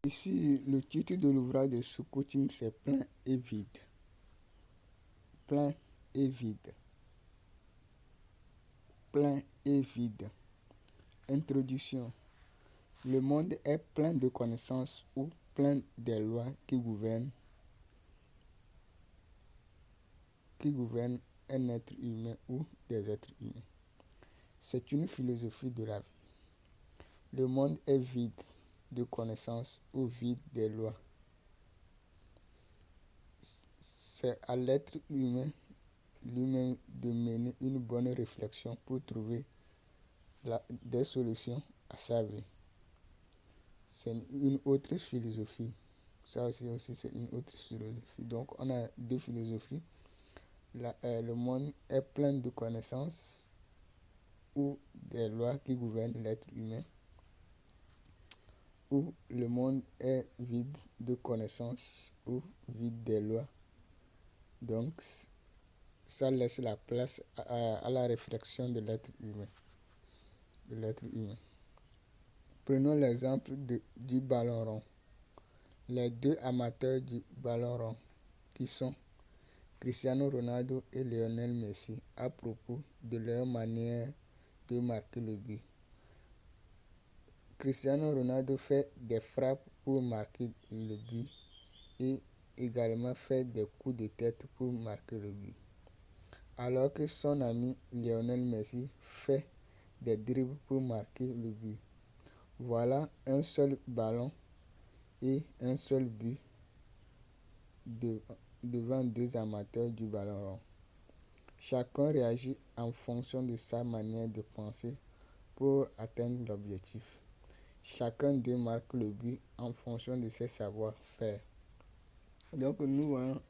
Ici, le titre de l'ouvrage de Soukhoutine, c'est Plein et vide. Plein et vide. Plein et vide. Introduction. Le monde est plein de connaissances ou plein des lois qui gouvernent un être humain ou des êtres humains. C'est une philosophie de la vie. Le monde est vide de connaissances ou vide des lois. C'est à l'être humain lui-même de mener une bonne réflexion pour trouver des solutions à sa vie. C'est une autre philosophie. Ça aussi c'est une autre philosophie. Donc on a deux philosophies. Le monde est plein de connaissances ou des lois qui gouvernent l'être humain, ou le monde est vide de connaissances ou vide des lois. Donc ça laisse la place à la réflexion de l'être humain. Prenons l'exemple du ballon rond. Les deux amateurs du ballon rond, qui sont Cristiano Ronaldo et Lionel Messi, à propos de leur manière de marquer le but. Cristiano Ronaldo fait des frappes pour marquer le but et également fait des coups de tête pour marquer le but. Alors que son ami Lionel Messi fait des dribbles pour marquer le but. Voilà un seul ballon et un seul but devant deux amateurs du ballon rond. Chacun réagit en fonction de sa manière de penser pour atteindre l'objectif. Chacun d'eux marque le but en fonction de ses savoir-faire. Donc nous voyons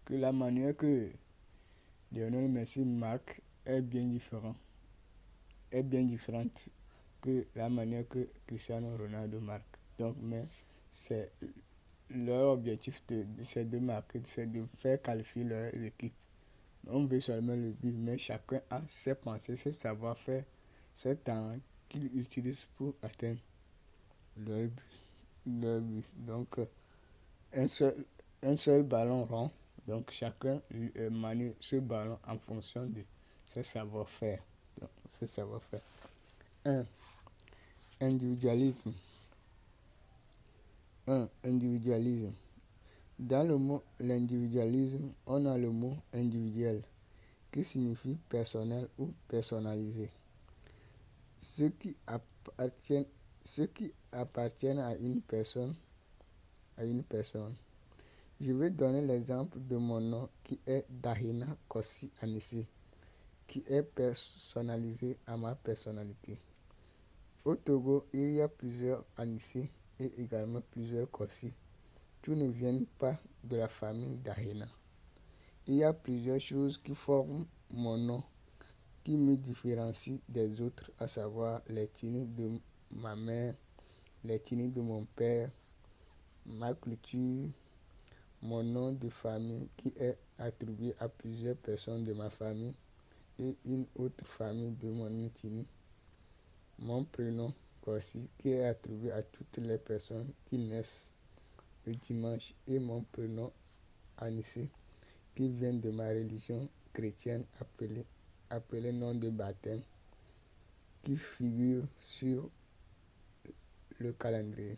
que la manière que Lionel Messi marque est bien différente que la manière que Cristiano Ronaldo marque. Donc, mais c'est leur objectif c'est de marquer, c'est de faire qualifier leur équipe. On veut seulement le but, mais chacun a ses pensées, ses savoir-faire, ses talents qu'il utilise pour atteindre leur but. Donc, un seul ballon rond. Donc, chacun manie ce ballon en fonction de ses savoir-faire. Donc, 1. Individualisme. Individualisme. Dans le mot l'individualisme, on a le mot individuel qui signifie personnel ou personnalisé. Ceux qui appartiennent à une personne. Je vais donner l'exemple de mon nom qui est Dahina Kossi Anissé, qui est personnalisé à ma personnalité. Au Togo, il y a plusieurs Anissé et également plusieurs Kossi. Tous ne viennent pas de la famille Dahina. Il y a plusieurs choses qui forment mon nom, qui me différencient des autres, à savoir les ethnies de ma mère, les ethnies de mon père, ma culture, mon nom de famille qui est attribué à plusieurs personnes de ma famille et une autre famille de mon ethnie. Mon prénom Kossi qui est attribué à toutes les personnes qui naissent le dimanche et mon prénom Anissé qui vient de ma religion chrétienne appelé nom de baptême qui figure sur le calendrier.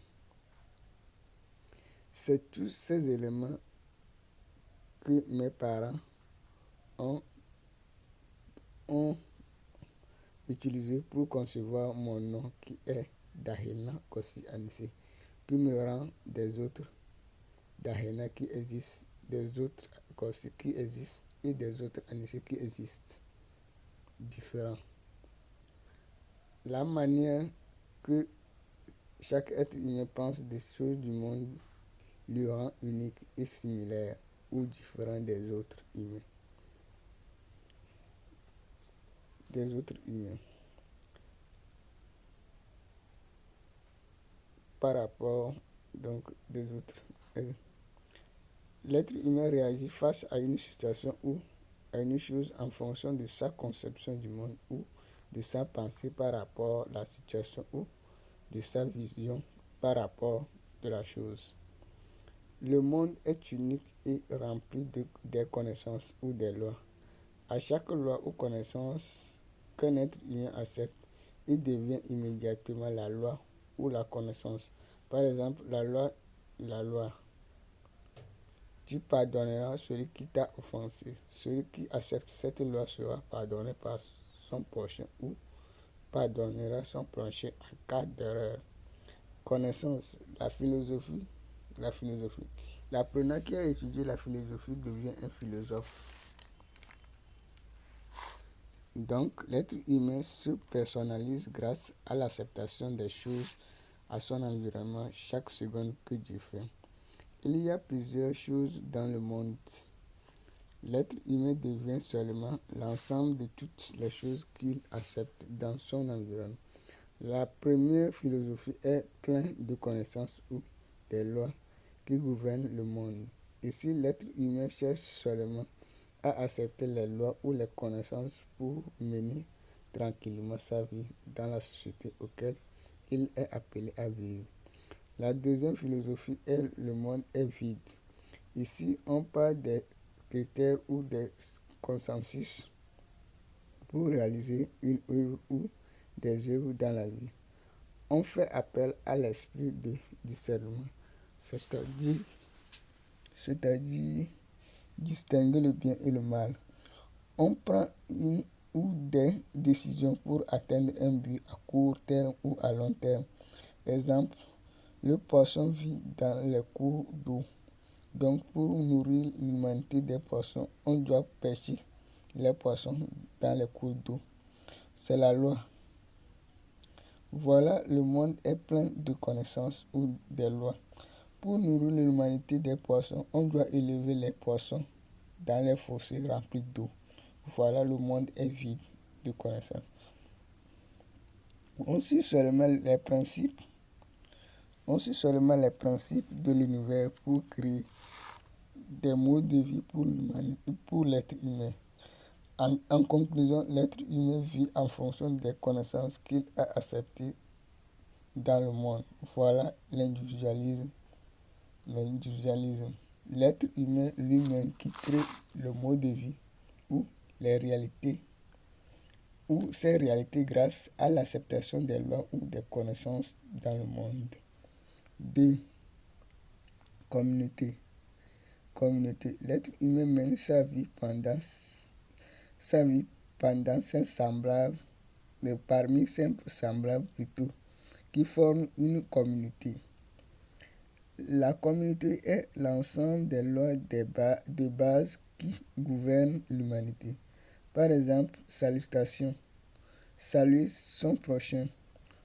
C'est tous ces éléments que mes parents ont utilisé pour concevoir mon nom qui est Dahina Kossi Anissé, qui me rend des autres Dahina qui existent, des autres Kossi qui existent et des autres Anissé qui existent, différents. La manière que chaque être humain pense des choses du monde lui rend unique et similaire ou différent des autres humains. Par rapport donc des autres. L'être humain réagit face à une situation ou à une chose en fonction de sa conception du monde ou de sa pensée par rapport à la situation ou de sa vision par rapport de la chose. Le monde est unique et rempli des connaissances ou des lois. À chaque loi ou connaissance qu'un être humain accepte, il devient immédiatement la loi ou la connaissance. Par exemple, la loi. Tu pardonneras celui qui t'a offensé. Celui qui accepte cette loi sera pardonné par son prochain ou pardonnera son prochain en cas d'erreur. Connaissance, la philosophie. L'apprenant qui a étudié la philosophie devient un philosophe. Donc, l'être humain se personnalise grâce à l'acceptation des choses à son environnement chaque seconde que Dieu fait. Il y a plusieurs choses dans le monde. L'être humain devient seulement l'ensemble de toutes les choses qu'il accepte dans son environnement. La première philosophie est pleine de connaissances ou des lois qui gouvernent le monde. Ici, l'être humain cherche seulement à accepter les lois ou les connaissances pour mener tranquillement sa vie dans la société auquel il est appelé à vivre. La deuxième philosophie est le monde est vide. Ici, on parle des critères ou des consensus pour réaliser une œuvre ou des œuvres dans la vie. On fait appel à l'esprit de discernement, c'est-à-dire distinguer le bien et le mal. On prend une ou des décisions pour atteindre un but à court terme ou à long terme. Exemple, le poisson vit dans les cours d'eau. Donc, pour nourrir l'humanité des poissons, on doit pêcher les poissons dans les cours d'eau. C'est la loi. Voilà, le monde est plein de connaissances ou des lois. Pour nourrir l'humanité des poissons, on doit élever les poissons dans les fossés remplis d'eau. Voilà, le monde est vide de connaissances. On suit seulement les principes de l'univers pour créer des modes de vie pour l'être humain. En conclusion, l'être humain vit en fonction des connaissances qu'il a acceptées dans le monde. Voilà l'individualisme. L'être humain lui-même qui crée le mode de vie ou les réalités ou ces réalités grâce à l'acceptation des lois ou des connaissances dans le monde. 2. Communauté. L'être humain mène sa vie ses semblables, mais parmi ses semblables plutôt, qui forment une communauté. La communauté est l'ensemble des lois de base qui gouvernent l'humanité. Par exemple, salutation, saluer son prochain,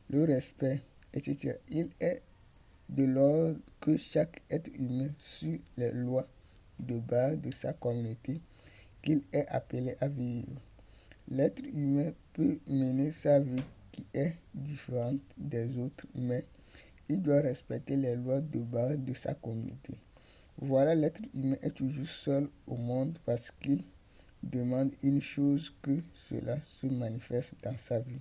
le respect, etc. Il est de l'ordre que chaque être humain suit les lois de base de sa communauté qu'il est appelé à vivre. L'être humain peut mener sa vie qui est différente des autres, mais il doit respecter les lois de base de sa communauté. Voilà, l'être humain est toujours seul au monde parce qu'il demande une chose que cela se manifeste dans sa vie.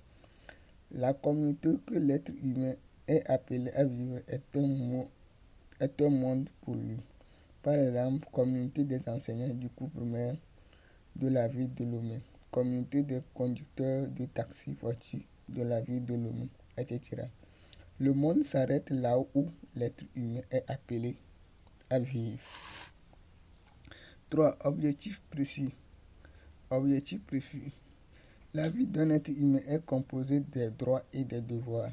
La communauté que l'être humain est appelé à vivre est un monde pour lui. Par exemple, communauté des enseignants du cours primaire de la ville de Lomé, communauté des conducteurs de taxi-voiture de la ville de Lomé, etc. Le monde s'arrête là où l'être humain est appelé à vivre. 3. Objectif précis. La vie d'un être humain est composée des droits et des devoirs.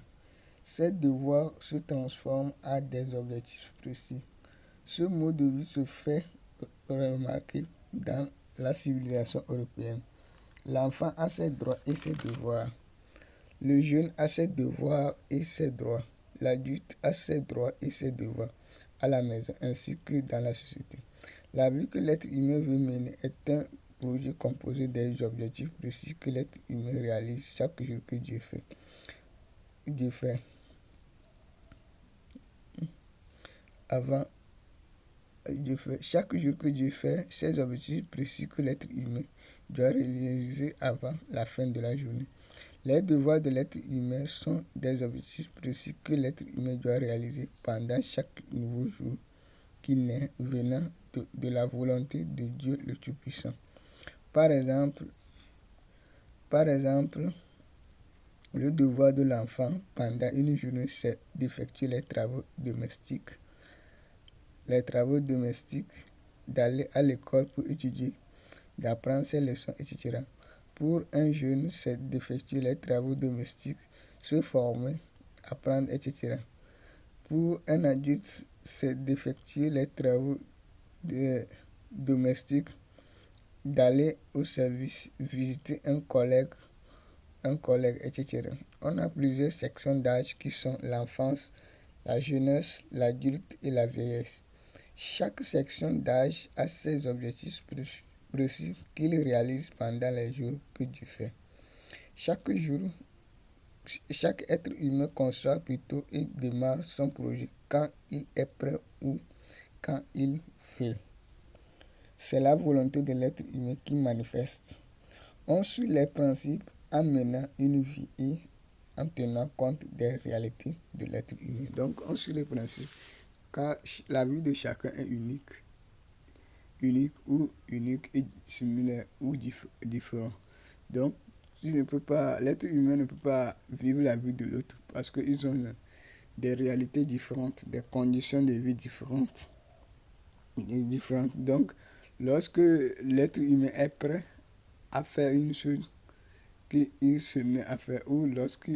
Ces devoirs se transforment en des objectifs précis. Ce mode de vie se fait remarquer dans la civilisation européenne. L'enfant a ses droits et ses devoirs. Le jeune a ses devoirs et ses droits. L'adulte a ses droits et ses devoirs à la maison ainsi que dans la société. La vie que l'être humain veut mener est un projet composé des objectifs précis que l'être humain réalise chaque jour que Dieu fait. Chaque jour que Dieu fait, ces objectifs précis que l'être humain doit réaliser avant la fin de la journée. Les devoirs de l'être humain sont des objectifs précis que l'être humain doit réaliser pendant chaque nouveau jour qui naît venant de la volonté de Dieu le Tout-Puissant. Par exemple, le devoir de l'enfant pendant une journée, c'est d'effectuer les travaux domestiques, d'aller à l'école pour étudier, d'apprendre ses leçons, etc. Pour un jeune, c'est d'effectuer les travaux domestiques, se former, apprendre, etc. Pour un adulte, c'est d'effectuer les travaux domestiques, d'aller au service, visiter un collègue, etc. On a plusieurs sections d'âge qui sont l'enfance, la jeunesse, l'adulte et la vieillesse. Chaque section d'âge a ses objectifs précis qu'il réalise pendant les jours que Dieu fait. Chaque être humain conçoit plutôt et démarre son projet quand il est prêt ou quand il veut. C'est la volonté de l'être humain qui manifeste. On suit les principes en menant une vie et en tenant compte des réalités de l'être humain. Donc, on suit les principes car la vie de chacun est unique et similaire ou différent. Donc, l'être humain ne peut pas vivre la vie de l'autre parce qu'ils ont des réalités différentes, des conditions de vie différentes. Donc, lorsque l'être humain est prêt à faire une chose qu'il se met à faire ou lorsque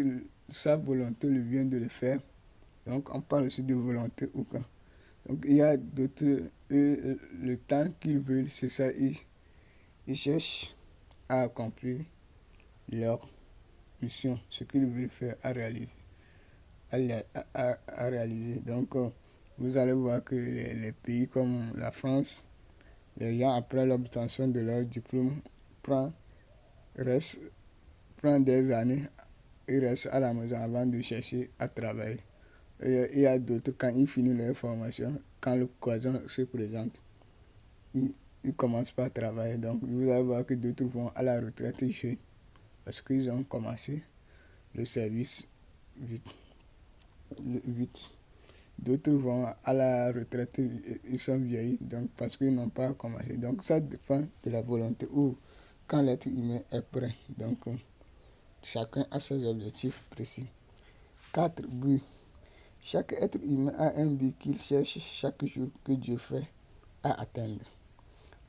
sa volonté lui vient de le faire, donc on parle aussi de volonté ou quoi. Donc il y a d'autres, le temps qu'ils veulent, c'est ça, ils cherchent à accomplir leur mission, ce qu'ils veulent faire, à réaliser. À réaliser. Donc vous allez voir que les pays comme la France, les gens après l'obtention de leur diplôme prend des années et restent à la maison avant de chercher à travailler. Et il y a d'autres, quand ils finissent leur formation, quand l'occasion se présente, ils commencent par travailler. Donc vous allez voir que d'autres vont à la retraite jeunes parce qu'ils ont commencé le service vite. D'autres vont à la retraite, ils sont vieillis donc parce qu'ils n'ont pas commencé. Donc ça dépend de la volonté ou quand l'être humain est prêt. Donc chacun a ses objectifs précis. 4 buts. Chaque être humain a un but qu'il cherche chaque jour que Dieu fait à atteindre.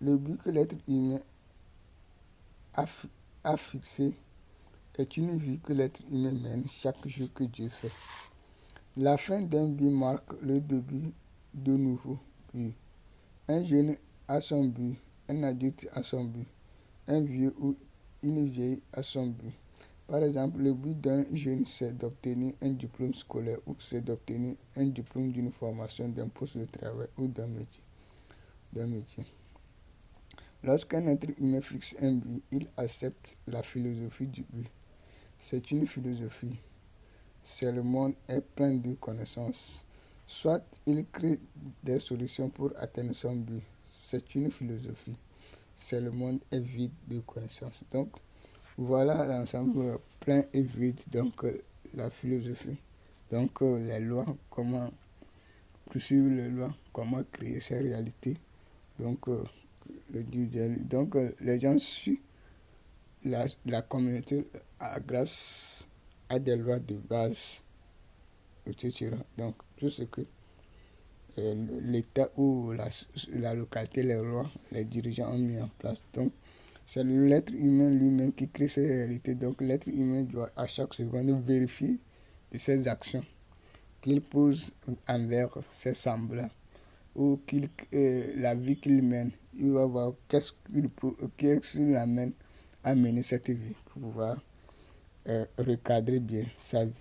Le but que l'être humain a fixé est une vie que l'être humain mène chaque jour que Dieu fait. La fin d'un but marque le début de nouveaux buts. Un jeune a son but, un adulte a son but, un vieux ou une vieille a son but. Par exemple, le but d'un jeune, c'est d'obtenir un diplôme scolaire ou c'est d'obtenir un diplôme d'une formation, d'un poste de travail ou d'un métier. Lorsqu'un être humain fixe un but, il accepte la philosophie du but. C'est une philosophie. C'est le monde est plein de connaissances. Soit il crée des solutions pour atteindre son but. C'est une philosophie. C'est le monde est vide de connaissances. Donc, voilà l'ensemble plein et vide, donc la philosophie, donc les lois, comment poursuivre les lois, comment créer ces réalités, donc les gens suivent la communauté grâce à des lois de base, etc. Donc tout ce que l'État ou la localité, les lois, les dirigeants ont mis en place. Donc c'est l'être humain lui-même qui crée ces réalités. Donc l'être humain doit à chaque seconde vérifier de ses actions qu'il pose envers ses semblables ou la vie qu'il mène. Il va voir qu'est-ce qu'il l'amène à mener cette vie pour pouvoir recadrer bien sa vie.